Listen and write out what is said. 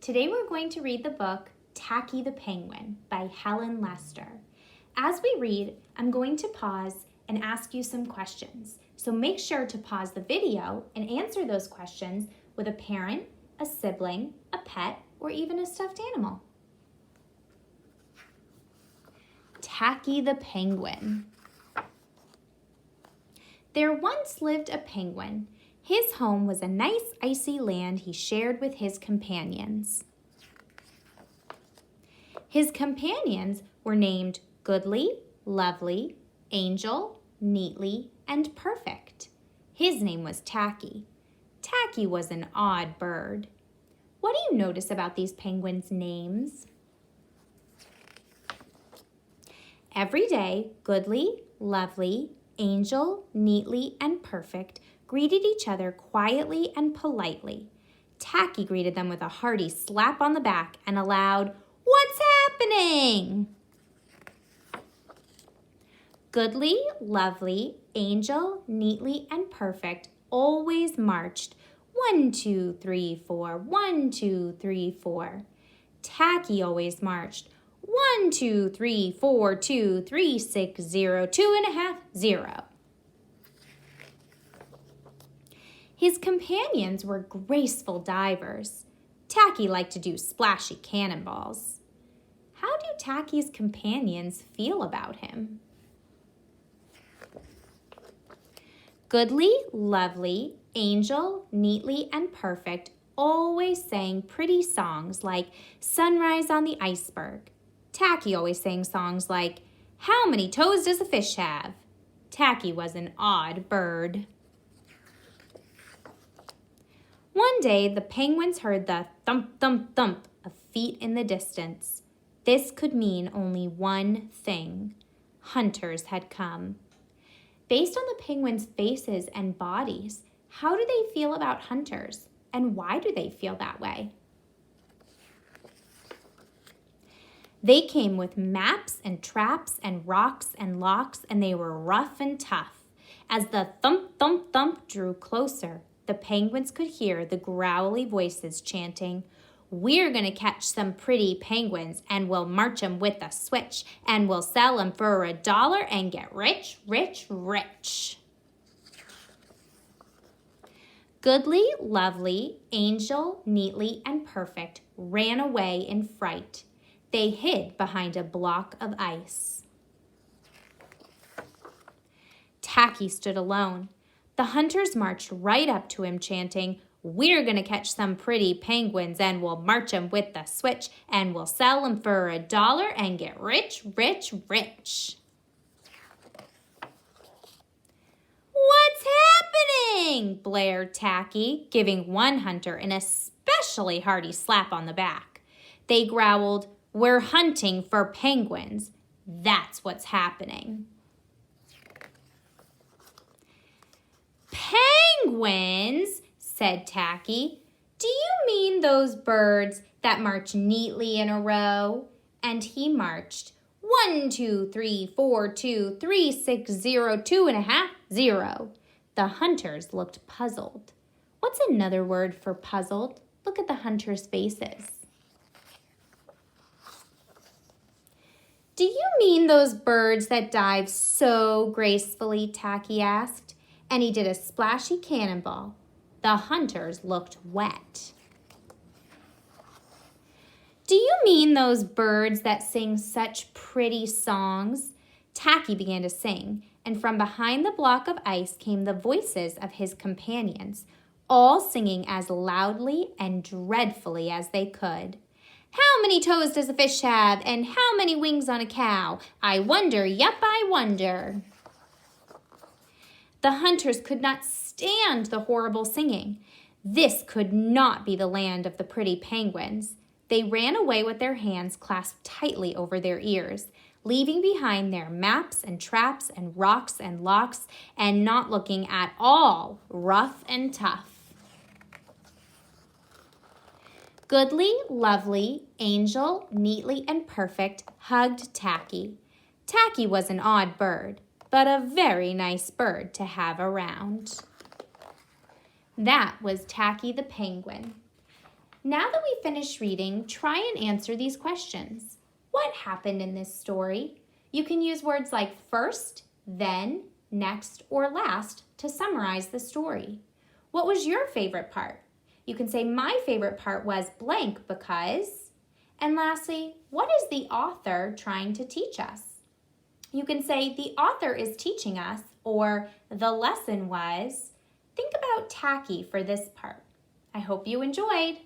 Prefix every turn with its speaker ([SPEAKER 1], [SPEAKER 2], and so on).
[SPEAKER 1] Today we're going to read the book Tacky the Penguin by Helen Lester. As we read, I'm going to pause and ask you some questions. So make sure to pause the video and answer those questions with a parent, a sibling, a pet, or even a stuffed animal. Tacky the Penguin. There once lived a penguin. His home was a nice icy land he shared with his companions. His companions were named Goodly, Lovely, Angel, Neatly, and Perfect. His name was Tacky. Tacky was an odd bird. What do you notice about these penguins' names? Every day, Goodly, Lovely, Angel, Neatly, and Perfect greeted each other quietly and politely. Tacky greeted them with a hearty slap on the back and a loud, "What's happening?" Goodly, Lovely, Angel, Neatly, and Perfect always marched 1, 2, 3, 4, 1, 2, 3, 4. Tacky always marched 1, 2, 3, 4, 2, 3, 6, 0, 2.5, 0. His companions were graceful divers. Tacky liked to do splashy cannonballs. How do Tacky's companions feel about him? Goodly, Lovely, Angel, Neatly, and Perfect always sang pretty songs like Sunrise on the Iceberg. Tacky always sang songs like, How many toes does a fish have? Tacky was an odd bird. One day, the penguins heard the thump, thump, thump of feet in the distance. This could mean only one thing. Hunters had come. Based on the penguins' faces and bodies, how do they feel about hunters? And why do they feel that way? They came with maps and traps and rocks and locks, and they were rough and tough. As the thump, thump, thump drew closer, the penguins could hear the growly voices chanting, "We're going to catch some pretty penguins, and we'll march 'em with a switch, and we'll sell 'em for $1 and get rich, rich, rich." Goodly, Lovely, Angel, Neatly, and Perfect ran away in fright. They hid behind a block of ice. Tacky stood alone. The hunters marched right up to him, chanting, "We're going to catch some pretty penguins, and we'll march 'em with the switch, and we'll sell 'em for $1 and get rich, rich, rich." "What's happening?" blared Tacky, giving one hunter an especially hearty slap on the back. They growled, "We're hunting for penguins. That's what's happening." "Penguins?" said Tacky. "Do you mean those birds that march neatly in a row?" And he marched 1, 2, 3, 4, 2, 3, 6, 0, 2.5, 0. The hunters looked puzzled. What's another word for puzzled? Look at the hunters' faces. "Do you mean those birds that dive so gracefully?" Tacky asked, and he did a splashy cannonball. The hunters looked wet. "Do you mean those birds that sing such pretty songs?" Tacky began to sing, and from behind the block of ice came the voices of his companions, all singing as loudly and dreadfully as they could. "How many toes does a fish have? And how many wings on a cow? I wonder, yup, I wonder." The hunters could not stand the horrible singing. This could not be the land of the pretty penguins. They ran away with their hands clasped tightly over their ears, leaving behind their maps and traps and rocks and locks, and not looking at all rough and tough. Goodly, Lovely, Angel, Neatly, and Perfect hugged Tacky. Tacky was an odd bird, but a very nice bird to have around. That was Tacky the Penguin. Now that we finished reading, try and answer these questions. What happened in this story? You can use words like first, then, next, or last to summarize the story. What was your favorite part? You can say my favorite part was blank because. And lastly, what is the author trying to teach us? You can say the author is teaching us, or the lesson was. Think about Tacky for this part. I hope you enjoyed.